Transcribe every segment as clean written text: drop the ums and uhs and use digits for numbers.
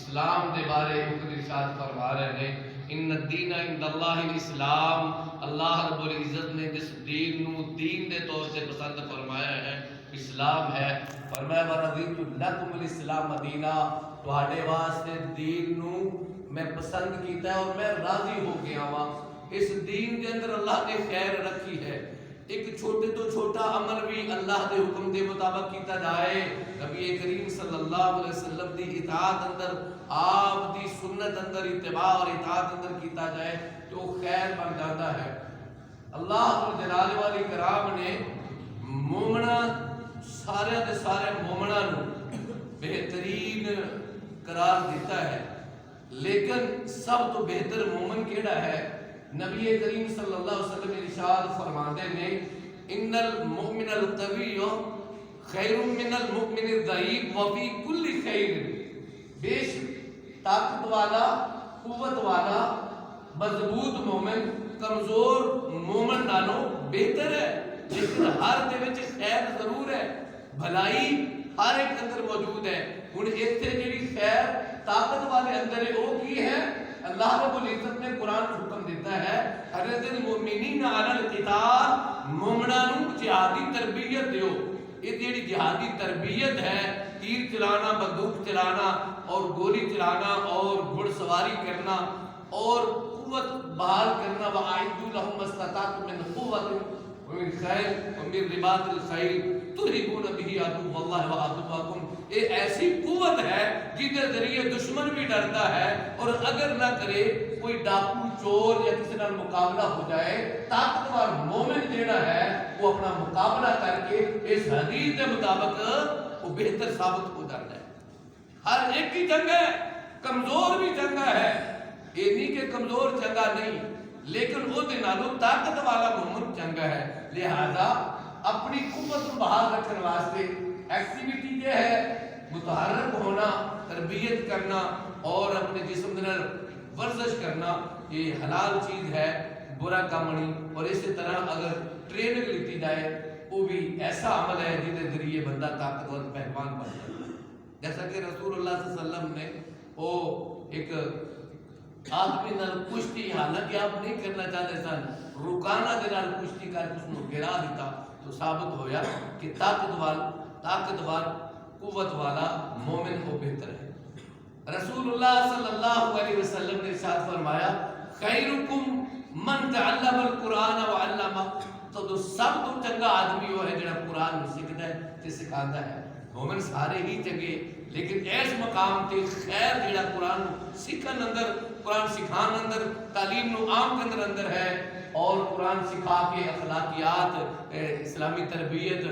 اسلام دے بارے حکم ارشاد فرما رہے ہیں ان الدین عند اللہ الاسلام، اللہ رب العزت نے جس دین نو دین دے طور سے پسند فرمایا ہے اسلام ہے۔ فرمایا وَرَضِيتُ لَكُمُ الْإِسْلَامَ دِينًا، تہاڈے واسطے دین نو میں پسند کیتا ہے اور میں راضی ہو گیا ہاں۔ اس دین دے اندر اللہ نے خیر رکھی ہے، ایک چھوٹے تو چھوٹا عمل بھی اللہ دے حکم دے مطابق کیتا جائے، نبی کریم صلی اللہ علیہ وسلم دی اطاعت اندر، آپ دی سنت اندر اتباع اور اطاعت اندر کیتا جائے تو خیر بن جاتا ہے۔ اللہ جلال والی کرام نے مومنہ سارے دے سارے مومنہ نو بہترین قرار دیتا ہے، لیکن سب تو بہتر مومن کیڑا ہے؟ نبی کریم صلی اللہ علیہ وسلم ارشاد فرماتے ہیں ان المؤمن القوی خیر من المؤمن الضعیف وفی کل خیر، بیش طاقت والا، قوت والا، مضبوط مومن کمزور مومن نالوں بہتر ہے، لیکن ہر دے وچ خیر ضرور ہے، بھلائی ہر ایک اندر موجود ہے۔ ہن ایتھے جڑی خیر طاقت والے اندر ہے وہ کی ہے؟ اللہ رب العزت نے قرآن حکم دیتا ہے حضرت المؤمنین علی القتال، مومناں نو جہادی تربیت دیو۔ یہ جڑی جہادی تربیت ہے، تیر چلانا، بندوق چلانا اور گولی چلانا اور گھڑ سواری کرنا اور قوت بحال کرنا، وَأَعِدُّوا لَهُمْ مَا اسْتَطَعْتُم مِّن قُوَّةٍ ومن خیر ومن رباط الخیل ترہبون بہ عدو اللہ وعدوکم، یہ ایسی قوت ہے جس کے ذریعے دشمن بھی ڈرتا ہے، اور اگر نہ کرے کوئی ڈاکو چور یا کسی نال مقابلہ ہو جائے، طاقتور مومن جیڑا ہے وہ اپنا مقابلہ کر کے اس حدیث کے مطابق وہ بہتر ثابت ہو جاتا ہے۔ ہر ایک کی جنگ ہے، کمزور بھی چنگا ہے، یہ نہیں کہ کمزور چنگا نہیں، لیکن وہ دنالو طاقت والا مومن چنگا ہے۔ لہذا اپنی قوت کو بحال رکھنے واسطے ایکٹیویٹی یہ ہے متحرک ہونا، تربیت کرنا اور اپنے جسم دے نال ورزش کرنا، یہ حلال چیز ہے، برا کام نہیں۔ اور اسی طرح اگر ٹریننگ لیتی جائے وہ بھی ایسا عمل ہے جس کے ذریعے بندہ طاقتور پہلوان بن جائے۔ جیسا کہ رسول اللہ صلی اللہ علیہ وسلم نے وہ ایک آدمی نال کشتی، حالانکہ آپ نہیں کرنا چاہتے سن، رکانا دے نال کشتی کر اس کو گرا دیتا تو ثابت ہویا کہ طاقتور قوت والا مومن کو بہتر ہے۔ رسول اللہ صلی اللہ علیہ وسلم نے ارشاد فرمایا خیرکم من تعلم القرآن وعلمہ، تو سب تو چنگا آدمی وہ ہے جڑا قرآن سیکھتا ہے تے سکھاتا ہے۔ مومن سارے ہی چنگے، لیکن ایس مقام تے خیر جڑا قرآن سیکھن اندر، قرآن سکھان اندر، تعلیم نو عام کے اندر ہے، اور قرآن سکھا کے اخلاقیات، اسلامی تربیت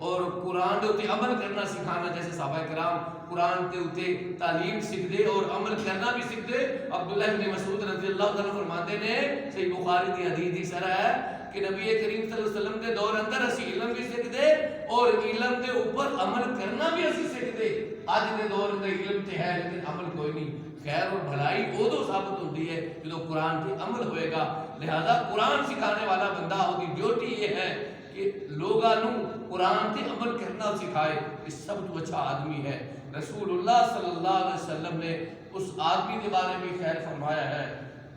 اور قرآن دے عمل کرنا سکھانا، جیسے صحابہ کرام قرآن کے اوتے تعلیم سیکھدے اور عمل کرنا بھی سیکھدے۔ عبداللہ بن مسعود رضی اللہ تعالیٰ فرماتے نے، صحیح بخاری کی حدیث دی سرا ہے کہ نبی کریم صلی اللہ علیہ وسلم کے دور اندر اسی علم بھی سیکھدے اور علم کے اوپر عمل کرنا بھی اسی سیکھدے۔ آج کے دور اندر علم تے ہے لیکن عمل کوئی نہیں۔ خیر اور بھلائی ادو ثابت ہوتی ہے جب قرآن کی عمل ہوئے گا۔ لہذا قرآن سکھانے والا بندہ ہوگی ڈیوٹی یہ ہے کہ لوگاں نو قرآن کی عمل کرنا سکھائے، اس سب تو اچھا آدمی ہے۔ رسول اللہ صلی اللہ علیہ وسلم نے اس آدمی کے بارے میں خیر فرمایا ہے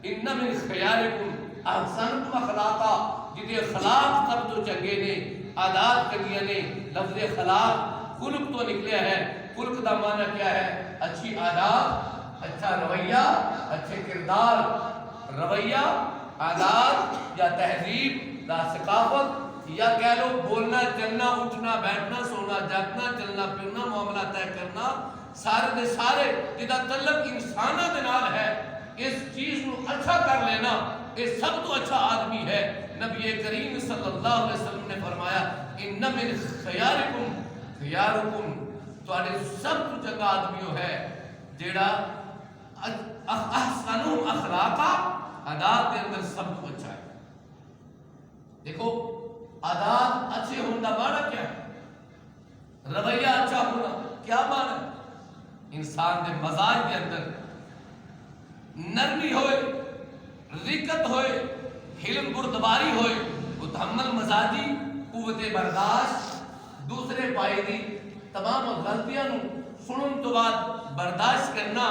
ان من خیارکم احسنتم اخلاقا، جدے اخلاق سب تو چنگے نے، عادات چنگیاں نے۔ لفظ خلاق خلق تو نکلیا ہے، خلق دا معنی کیا ہے؟ اچھی عادات، اچھا رویہ، اچھے کردار، رویہ، عادات یا تہذیب یا ثقافت، یا کہہ لو بولنا، چلنا، اٹھنا، بیٹھنا، سونا، جاگنا، چلنا پھرنا، معاملہ طے کرنا، سارے دے سارے جدا تعلق انسانہ دے نال ہے، اس چیز کو اچھا کر لینا، یہ سب تو اچھا آدمی ہے۔ نبی کریم صلی اللہ علیہ وسلم نے فرمایا ان من خیارکم خیارکم، تواڈے سب تو چنگا آدمی ہے جیڑا احسنہم اخلاقا، عادات کے اندر سب تو اچھا ہے۔ دیکھو عادات اچھے ہونا معنی کیا ہے؟ رویہ اچھا ہونا کیا معنی ہے؟ انسان کے مزاج کے اندر نرمی ہوئے، رقت ہوئے، حلم بردباری ہوئے، متحمل مزاجی، قوت برداشت، دوسرے پائے دی تمام غلطیاں نو سنن تو بعد برداشت کرنا،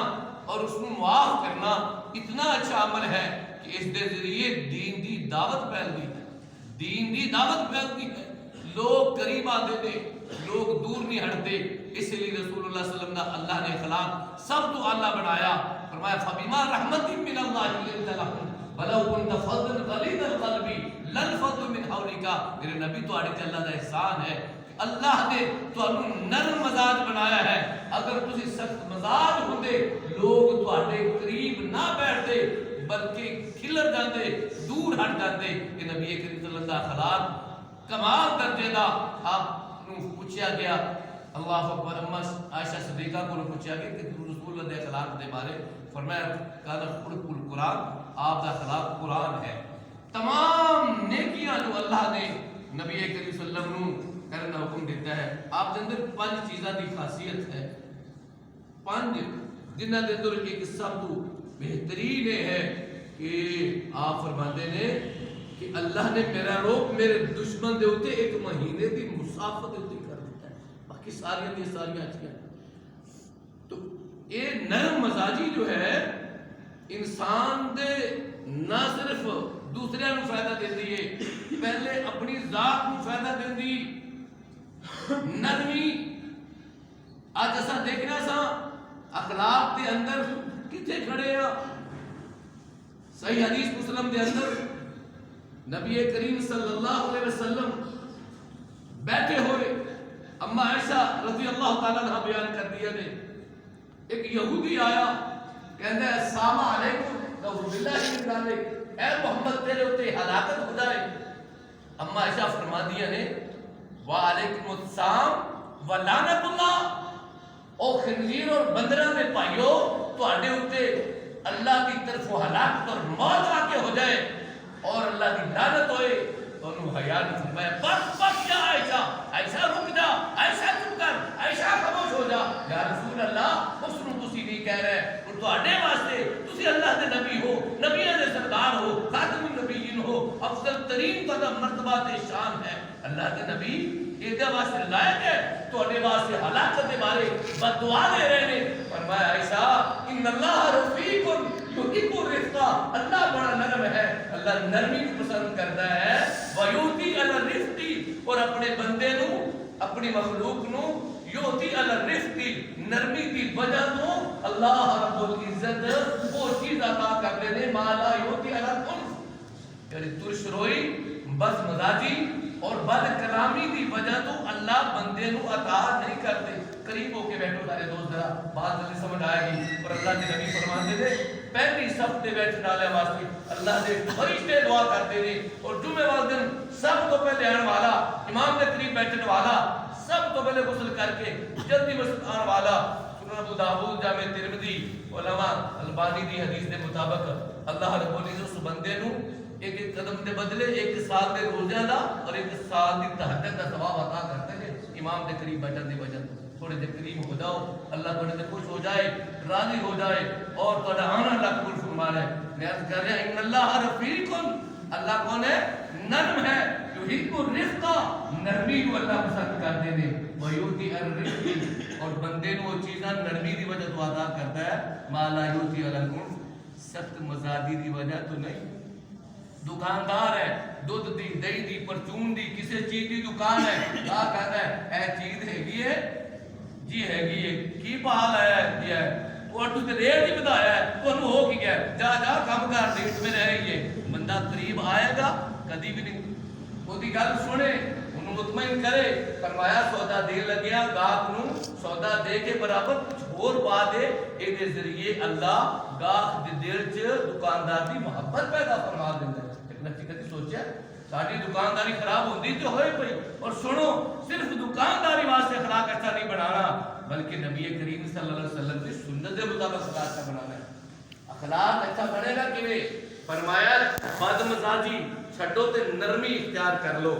اور اس کو معاف کرنا اتنا اچھا عمل ہے کہ اس دے ذریعے دین دی دعوت پھیلتی ہے، دین دی دعوت پھیلتی ہے، لوگ قریب آتے تھے، لوگ دور نہیں ہٹتے۔ اس لیے رسول اللہ صلی اللہ علیہ وسلم کا اللہ نے اخلاق سب تو اللہ بنایا، فرمایا فبما رحمت من اللہ لنت لهم ولو كنت فظا غليظ القلب لانفضوا من حولك۔ میرے نبی تو تے اللہ کا احسان ہے، اللہ نے تانوں نرم مزاج بنایا ہے، اگر تسی سخت مزاج ہوندے لوگ تواڈے قریب نہ بیٹھتے بلکہ کھلر جاندے، دور ہٹ جاندے۔ کہ نبی کریم صلی اللہ علیہ وسلم کمال درجے دا آپ نو پوچھا گیا، اللہ اکبر، اما عائشہ صدیقہ کو پوچھا گیا کہ رسول اللہ دے اخلاق دے بارے، فرمایا کان خلق القرآن، آپ دا اخلاق قرآن ہے۔ تمام نیکیاں جو اللہ نے نبی کریم صلی اللہ علیہ وسلم نو کرنا حکم دیتا ہے، آپ دے اندر 5 چیزاں دی خاصیت ہے، 5 جنہاں دے اندر ایک سب تو بہترین ہے کہ آپ فرماتے نے کہ اللہ نے میرا روک میرے دشمن دے ہوتے 1 مہینے دی مسافت ہوتی کر دیتا ہے، باقی ساریاں اچھیاں۔ تو یہ نرم مزاجی جو ہے انسان دے نہ صرف دوسرے نو فائدہ دیتی ہے، پہلے اپنی ذات نو فائدہ دیتی۔ نرمی آج ایسا دیکھنا سا اخلاق دے اندر کتنے کھڑے ہیں۔ صحیح حدیث مسلم دے اندر نبی کریم صلی اللہ علیہ وسلم بیٹھے ہوئے، اما عائشہ رضی اللہ تعالیٰ عنہ بیان کر دیا نے، ایک یہودی آیا کہتا ہے السلام علیکم نعوذ باللہ من ذالک، اے محمد تیرے ہوتے ہلاکت ہو جائے۔ اما عائشہ فرما دیا نے وعلیکم السلام ولعنت اللہ، او خنزیر اور بندرہ میں پائیو تواڈے ہوتے اللہ کی طرف ہلاکت اور موت واقع ہو جائے اور اللہ کی لعنت ہوئے۔ اور انہوں حیا نے فرمایا بس یا عائشہ، عائشہ رک جا، عائشہ چپ کر، عائشہ خاموش ہو جا۔ یا رسول اللہ اس نو تسی نہیں کہہ رہے، اور تواڈے واسطے تسی اللہ دے نبی ہو، نبیوں دے سردار ہو، خاتم النبیین ہو، افضل ترین قدم مرتبہ تے شان ہے۔ اللہ دے نبی یہ واسطے لائق ہے، تواڈے واسطے ہلاکت دے بارے بد دعا دے رہے نے۔ فرمایا عائشہ ان اللہ رفیق یحب الرفق، اللہ بڑا نرم ہے، اللہ نرمی کو پسند کرتا ہے۔ ویؤتی علی الرفق، اور اپنے بندے نو اپنی مخلوق نو یؤتی علی الرفق، نرمی دی وجہ تو اللہ رب العزت وہ چیز عطا کر دے نے ما لا یؤتی علی العنف، یعنی ترش روئی، بد مزاجی اور بد کلامی دی وجہ تو اللہ بندے نو عطا نہیں کرتے۔ قریب ہو کے بیٹھو سارے دوست، ذرا بات جلدی سمجھ آئے گی۔ اور اللہ کے نبی فرماتے تھے پہلی صف تے بیٹھنے والے واسطے اللہ دے فرشتے دعا کرتے تھے، اور جمعے والے دن سب تو پہلے آنے والا، امام کے قریب بیٹھنے والا، سب تو پہلے غسل کر کے جلدی مسجد آنے والا۔ سنن ابو داؤد، جامع ترمذی، علماء البانی دی حدیث کے مطابق اللہ رب العزت اس بندے نو ایک ایک قدم دے بدلے 1 سال دے روزے دا اور 1 سال دی تہجد دا ثواب عطا کرتے ہیں امام کے قریب بیٹھنے دی وجہ سے۔ تھوڑے دے قریب ہو جاؤ، اللہ تھوڑے دے خوش ہو جائے، راضی ہو جائے، اور تھوڑا آنا اللہ قبول فرما ہے۔ میں عرض کر رہا ان اللہ رفیق، اللہ کون ہے؟ نرم ہے، یحب الرفق، نرمی کو اللہ پسند کرتے ہیں۔ ویؤتی الرفق، اور بندے نو وہ چیزاں نرمی دی وجہ تو عطا کرتا ہے ما لا یؤتی علی العنف، سخت مزاجی دی وجہ تو نہیں۔ دکاندار ہے، دودھ دی، دہی دی، پرچون دی، کسی چیز دی دکان ہے، آ کہتا ہے اے چیز ہے جی ہے کی بحال ہے جی ہے، اور تو ریٹ ہی بتایا ہے، تو ہو کی گیا جا جا کام کر ریٹ میں رہے یہ بندہ قریب آئے گا کدی بھی نہیں، وہ دی گل سنے انہوں مطمئن کرے۔ فرمایا سودا دے لگیا گاہک نو سودا دے کے برابر کچھ اور پا دے، اے دے ذریعے اللہ گاہک دے دل چ دکاندار دی محبت پیدا فرما دیندا ہے۔ کدی سوچیا ساری دکانداری خراب ہوندی تو ہوئے پئی، اور سنو صرف دکانداری واسطے اخلاق اچھا نہیں بنانا بلکہ نبی کریم صلی اللہ علیہ وسلم کی سنت کے مطابق اخلاق اچھا بنانا ہے۔ اخلاق اچھا بنے گا کیویں؟ فرمایا بد مزاجی چھڈو تے نرمی اختیار کر لو۔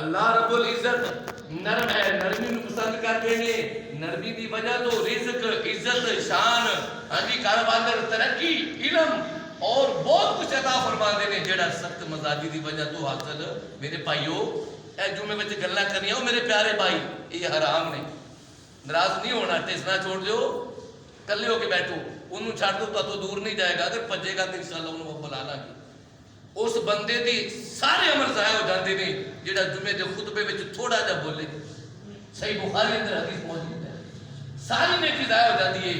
اللہ رب العزت نرم ہے، نرمی نو پسند کرتے ہیں، نرمی دی وجہ تو رزق، عزت، شان، کاروبار، ترقی، علم اور بہت کچھ عطا فرما دینے جڑا سخت مزاجی دی وجہ تو حاصل۔ میرے بھائیو اے جمعے وچ گلاں کرنیاں میرے پیارے بھائی یہ حرام نے، ناراض نہیں ہونا، ٹیسنا چھوڑ دیو، کلے ہو کے بیٹھو۔ انہوں چھڑ دو تو دور نہیں جائے گا، اگر بھجے گا تو انشاءاللہ انہوں وہ بلانا گی۔ اس بندے دی سارے عمل ضائع ہو جاتے ہیں جہاں جمعے کے خطبے میں تھوڑا جا بولے۔ صحیح بخاری اندر حدیث موجود ہے، ساری نیکی ضائع ہو جاتی ہے۔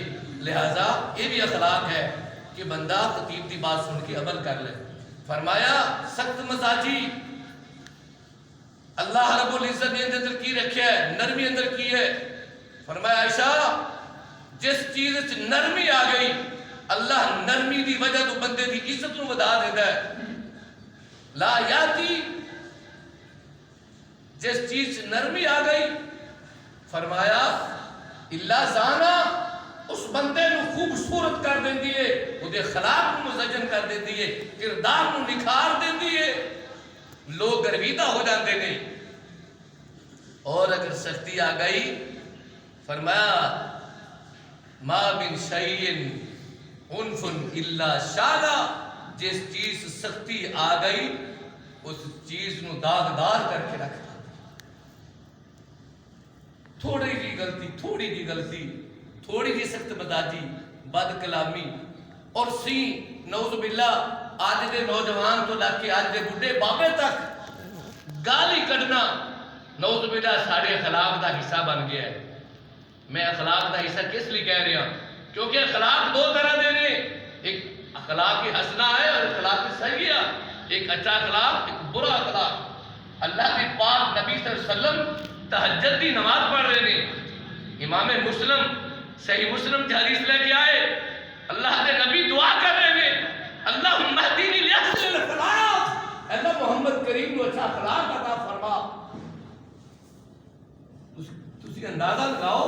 لہذا یہ بھی اخلاق ہے کہ بندہ خطیب کی بات سن کے عمل کر لے۔ فرمایا سخت مزاجی اللہ رب العزت نے اندر کی رکھا ہے، نرمی اندر کی ہے۔ فرمایا عائشہ جس چیز نرمی آ گئی اللہ نرمی دی وجہ تو بندے دی عزت نو ودا دیتا ہے۔ لا یاتی جس چیز نرمی آ گئی فرمایا اللہ زانا اس بندے نو خوبصورت کر دیندی ہے، وہ دے خلاق نو مزجن کر دیندی ہے، کردار نو نکھار دیندی ہے، لوگ گرویدہ ہو جاندے نہیں۔ اور اگر سختی آ گئی فرمایا ما من شیئن عنف الا شالا، جس چیز سختی آ گئی اس چیز نو داغدار کر کے رکھتا۔ تھوڑی جی غلطی، تھوڑی جی غلطی، تھوڑی جی سخت مزاجی، بد کلامی اور سی نعوذ باللہ آج دے نوجوان تو لگ کے آج دے بڈھے بابے تک گالی کڈنا نعوذ باللہ سارے اخلاق دا حصہ بن گیا ہے۔ میں اخلاق دا حصہ کس لیے کہہ رہا ہوں؟ کیونکہ اخلاق دو طرح دے نے، ایک اخلاق حسنہ ہے اور اخلاق سیئہ، ایک اچھا اخلاق ایک برا اخلاق۔ اللہ کے پاک نبی صلی اللہ علیہ وسلم تہجد کی نماز پڑھ رہے ہیں، امام مسلم صحیح مسلم کی حدیث لے کے آئے، اللہ کے نبی دعا کر رہے ہیں اللہم اہدنی لاحسن الاخلاق، اللہ محمد کریم کو اچھا اخلاق عطا فرما۔ تسی اندازہ لگاؤ،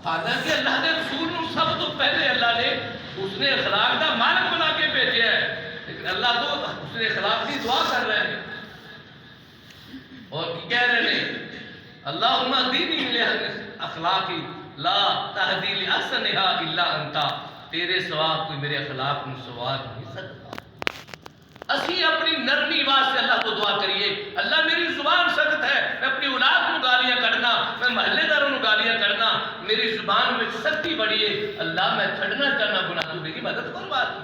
حالانکہ اللہ کے رسول نے سب تو پہلے اللہ نے اس نے اخلاق کا مالک بنا کے بھیجا ہے، لیکن اللہ تو اس نے اخلاق کی دعا کر رہے ہیں اور کہہ رہے ہیں اللہم اہدنی لاحسن اخلاقی لا تہدی لاحسنها الا انت، تیرے سوا کوئی میرے اخلاق میں سوار نہیں سکتا۔ اسی اپنی نرمی واسطے اللہ کو دعا کریے، اللہ میری زبان سخت ہے، میں اپنی اولاد کو گالیاں کرنا، میں محلے داروں کو گالیاں کرنا، میری زبان میں سختی بڑی ہے، اللہ میں چھڑنا چاہنا گناہ تو میری مدد کروا دی۔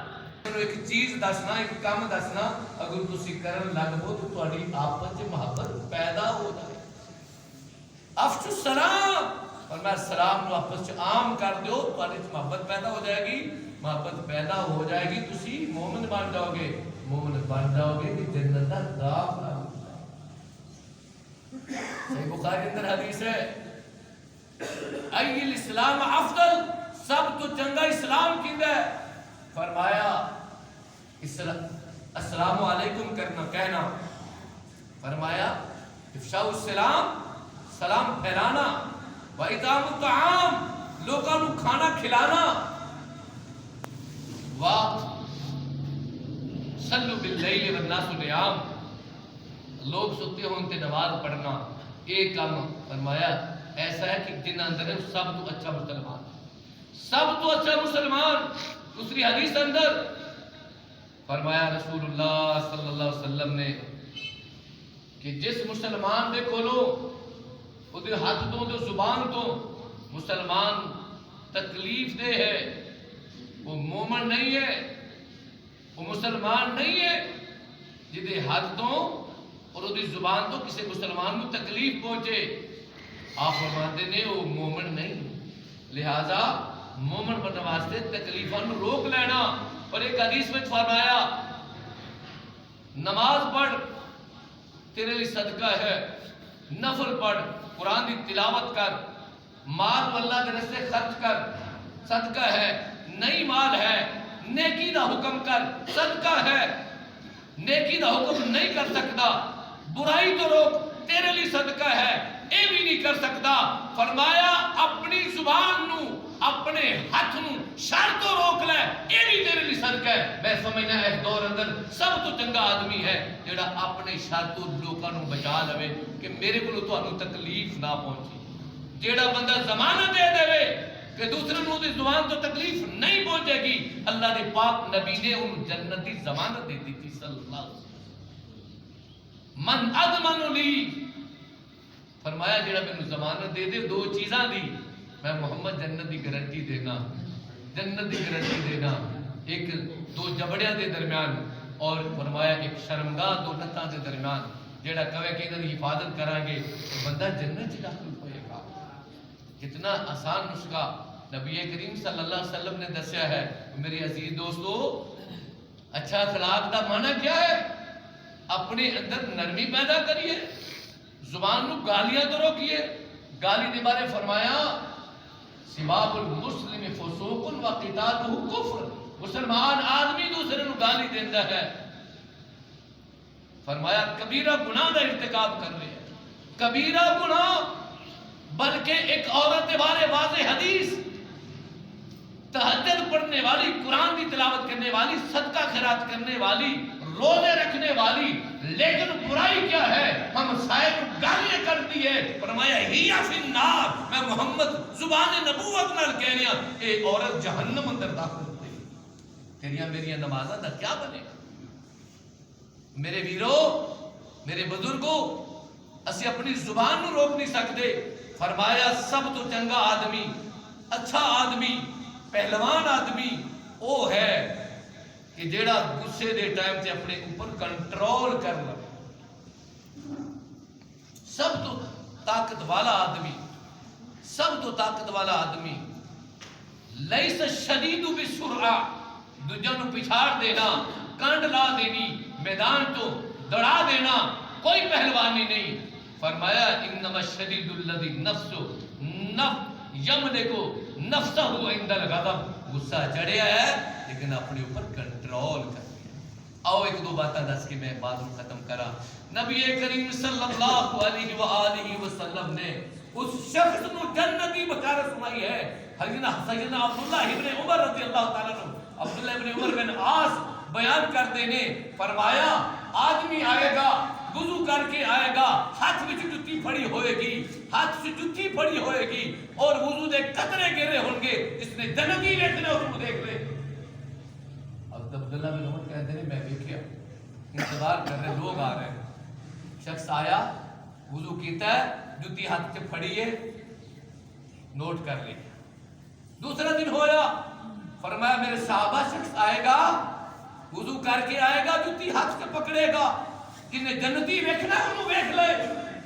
ایک چیز دسنا، ایک کام دسنا، اگر تسی کرن لگ پو تو تہاڈی آپس وچ محبت پیدا ہو جائے۔ افشو السلام، فرمایا سلام نو آپس وچ عام کر دیو، تہاڈی محبت پیدا ہو جائے گی، محبت پیدا ہو جائے گی، تسی مومن بن جاؤ گے، مومن بن جاؤ گے کہ جنت دا داخلہ ہو جائے۔ صحیح بخاری اندر حدیث ہے ای الاسلام افضل، سب تو چنگا اسلام کیندا ہے؟ فرمایا السلام علیکم کرنا کہنا، فرمایا افشاء السلام سلام پھیلانا، وَإِطْعَامُ الطَّعَامِ لوگوں کو کھانا کھلانا، صلوا باللیل والناس نیام لوگ سوتے ہوں تے نماز پڑھنا، ایک کام فرمایا ایسا ہے کہ جن اندر ہے سب تو اچھا مسلمان، سب تو اچھا مسلمان۔ دوسری حدیث اندر فرمایا رسول اللہ صلی اللہ علیہ وسلم نے کہ جس مسلمان دے کولو وہ دے ہاتھ تو دے زبان تو مسلمان تکلیف دے ہے، وہ مومن نہیں ہے، وہ مسلمان نہیں ہے، جدے ہاتھ تو اور وہ دی زبان تو کسی مسلمان کو تکلیف پہنچے، آپ فرماتے نے وہ مومن نہیں۔ لہذا مومن بننے واسطے تکلیفوں کو روک لینا۔ اور ایک حدیث میں فرمایا نماز پڑھ تیرے لیے صدقہ ہے، نفل پڑھ، قرآن کی تلاوت کر، مال اللہ کے راستے خرچ کر، صدقہ ہے، نئی مال ہے، نیکی دا حکم کر، صدقہ ہے، نیکی دا حکم نہیں کر سکتا، برائی تو روک، تیرے لیے صدقہ ہے، اے بھی نہیں کر سکتا۔ فرمایا اپنی زبان نو اپنے ہاتھ نو شر تو روک لے، اے بھی تیرے لیے صدقہ ہے۔ میں سمجھنا ہے اس دور اندر سب تو چنگا آدمی ہے جڑا اپنے شر تو لوکاں نو بچا لوے کہ میرے کو تانوں تکلیف نہ پہنچے۔ جیڑا بندہ ضمانت دے دے کہ دوسرے نو دی زبان تو تکلیف نہیں پہنچے گی، اللہ دے پاک نبی نے ان جنت دی ضمانت دی تھی صلی اللہ علیہ وسلم۔ من اضمن لی، فرمایا جیڑا میں ضمانت دے دے دو چیزاں دی، میں محمد جنت دی گارنٹی دینا، جنت کی گارنٹی دینا ایک دو جبڑیاں دے درمیان، اور فرمایا ایک شرمگاہ دو نتاں دے درمیان، جیڑا کہے کہ انہاں دی حفاظت کران گے تو بندہ جنت چ داخل ہوئے گا۔ کتنا آسان نسخہ نبی کریم صلی اللہ علیہ وسلم نے دسیا ہے۔ میرے عزیز دوستو، اچھا اخلاق دا معنی کیا ہے؟ اپنے اندر نرمی پیدا کریے، زبان نو گالیاں تو روکیے۔ گالی دے بارے فرمایا سباب المسلم فسوق و قتالہ کفر، مسلمان آدمی دوسرے نو گالی دیندا ہے، فرمایا کبیرہ گناہ دا ارتکاب کر رہے ہیں، کبیرہ گناہ۔ بلکہ ایک عورت کے بارے واضح حدیث، تہجد پڑھنے والی، قرآن کی تلاوت کرنے والی، صدقہ خیرات کرنے والی، روزے رکھنے والی، لیکن برائی کیا ہے؟ ہم سائر گالیاں کرتی ہے، فرمایا ہیا فی النار، میں محمد زبان نبوت نال کہہ رہا اے عورت جہنم اندر داخل ہوئی۔ تیریاں میریاں نمازاں دا کیا بنے گا؟ میرے ویرو، میرے بزرگوں، اسی اپنی زبان نو روک نہیں سکتے۔ فرمایا سب تو چنگا آدمی، اچھا آدمی، پہلوان آدمی وہ ہے کہ جیڑا غصے دے ٹائم سے اپنے اوپر کنٹرول کر لے۔ سب تو طاقت والا آدمی، سب تو طاقت والا آدمی، لیس الشدید بالسرعہ، دوجہ نو پچھاڑ دینا، کانڈ لا دینی، میدان تو دوڑا دینا، کوئی پہلوانی نہیں۔ فرمایا انما الشدید الذی یملک نفسہ عند الغضب، غصہ چڑھیا ہے لیکن اپنے اوپر کنٹرول کر لیا۔ آؤ ایک دو باتیں دس کے میں بات کو ختم کرا۔ نبی کریم صلی اللہ علیہ وآلہ وسلم نے اس شخص کو جنتی بشارت سنائی ہے۔ حضرت سیدنا عبداللہ ابن عمر رضی اللہ تعالیٰ عنہ، عبداللہ ابن عمر بن عاص بیان کرتے نے فرمایا آدمی آئے گا، وضو کر کے آئے گا، ہاتھ میں جتی پھڑی ہوئے گی، ہاتھ سے جتی پھڑی ہوئے گی اور وضو دے قطرے گرے ہوں گے، اس نے جنتی دیکھنے اس کو دیکھ لے۔ اب عبداللہ بن عمر کہتے ہیں میں دیکھیا انتظار کر رہے، لوگ آ رہے ہیں، شخص آیا، وضو کیتا ہے، جتی ہاتھ سے پھڑی ہے، نوٹ کر لیا۔ دوسرا دن ہویا، فرمایا میرے صحابہ شخص آئے گا، وضو کر کے آئے گا، جتی ہاتھ سے پکڑے گا، جنہیں جنتی ویکھنا ہے انہوں ویکھ لے۔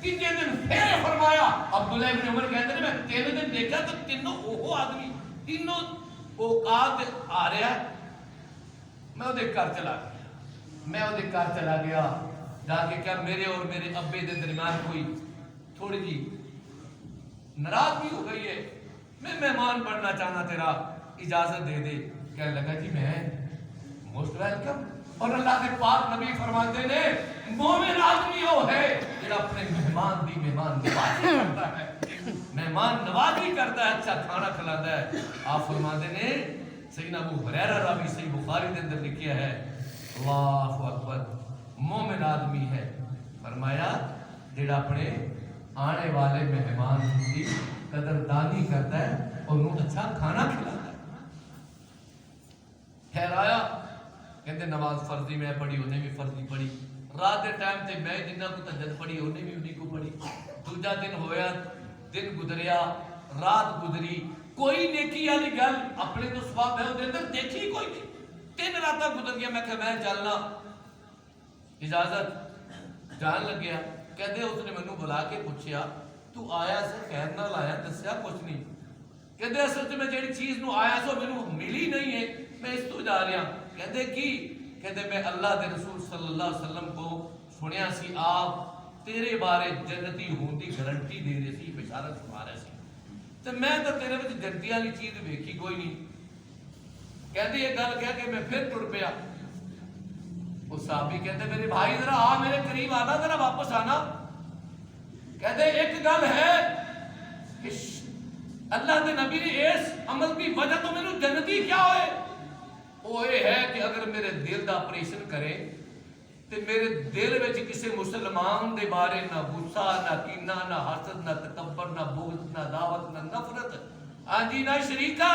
تیسرے دن پھر فرمایا، عبداللہ ابن عمر کہتے ہیں میں تین دن دیکھا تو تینوں اوہو آدمی، تینوں اوقات آ رہا ہے۔ میں وہ دیکھ کر چلا گیا، میں وہ دیکھ کر چلا گیا، جا کے کیا میرے اور میرے ابے دے درمیان کوئی تھوڑی جی ناراضگی ہو گئی ہے، میں مہمان بننا چاہنا، تیرا اجازت دے دے۔ کہنے لگا جی میں موسٹ ویلکم۔ اور اللہ کے پاک نبی فرماتے نے مومن آدمی وہ ہے جڑا اپنے مہمان دی مہمان نوازی کرتا ہے، مہمان نوازی کرتا ہے، اچھا کھانا کھلاتا ہے۔ آپ فرماتے نے سیدنا ابو ہریرہ راوی صحیح بخاری کے اندر لکھیا ہے، اللہ اکبر، مومن آدمی ہے، فرمایا جڑا اپنے آنے والے مہمان کی قدردانی کرتا ہے اور انہوں اچھا کھانا کھلاتا ہے۔ خیر آیا، کہتے نماز فرضی میں پڑھی، انہیں بھی فرضی پڑھی، رات کے ٹائم تے میں جنہ کو تہجد پڑھی انہیں بھی انہیں کو پڑھی۔ دوجا دن ہویا، دن گزریا، رات گزری، کوئی نیکی والی گل اپنے تو ثواب ہے وہ اندر دیکھی کوئی نہیں۔ 3 راتاں گزر گیا، میں کہ میں چلنا، اجازت، جان لگ گیا۔ کہتے اس نے مینوں بلا کے پوچھیا تو آیا سے خیر نال آیا، دسیا کچھ نہیں۔ کہتے اصل میں جیڑی چیز نو آیا سو مینوں ملی نہیں ہے، میں اس تو جا رہا۔ کہتے کی؟ کہتے میں اللہ دے رسول صلی اللہ علیہ وسلم کو سنیا سی آپ تیرے بارے جنتی ہون دی گارنٹی دے رہے سی، بشارت سنا رہے سی، تو میں تو تیرے وچ جنتی والی چیز ویکھی کوئی نہیں۔ کہتے یہ گل کہہ کے میں پھر ٹر پیا۔ وہ صحابی کہتے میرے بھائی ذرا آ میرے قریب آنا، ذرا واپس آنا۔ کہتے ایک گل ہے کہ اللہ دے نبی نے اس عمل کی وجہ تو میرے جنتی کیا ہوئے، وہ یہ ہے کہ اگر میرے دل دا آپریشن کرے تو میرے دل وچ کسی مسلمان دے بارے نہ غصہ، نہ کینہ، نہ حسد، نہ تکبر، نہ بغض، نہ دعوت، نہ نفرت، ہاں جی نہ شریکہ،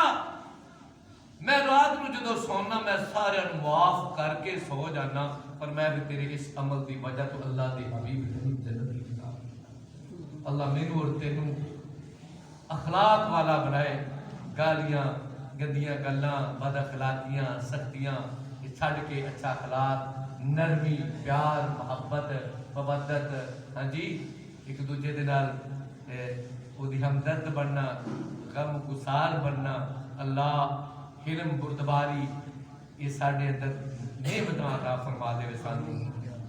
میں رات نو جدو سونا میں سارے معاف کر کے سو جانا، پر میں بھی تیرے اس عمل دی وجہ تو اللہ دے حبیب جنتی بنا۔ اللہ مینوں اور تینوں اخلاق والا بنائے، گالیاں گندیاں گلاں بد اخلاقیاں سختیاں چھڈ کے اچھا اخلاق نرمی پیار محبت مودت ہاں جی ایک دوجے دے نال او دی ہمدرد بننا غم گسار بننا اللہ حلم بردباری یہ ساڈے اندر نعمتاں عطا فرما دے سانوں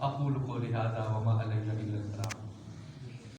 اقول قولی ھذا وما علیہ الا البلاغ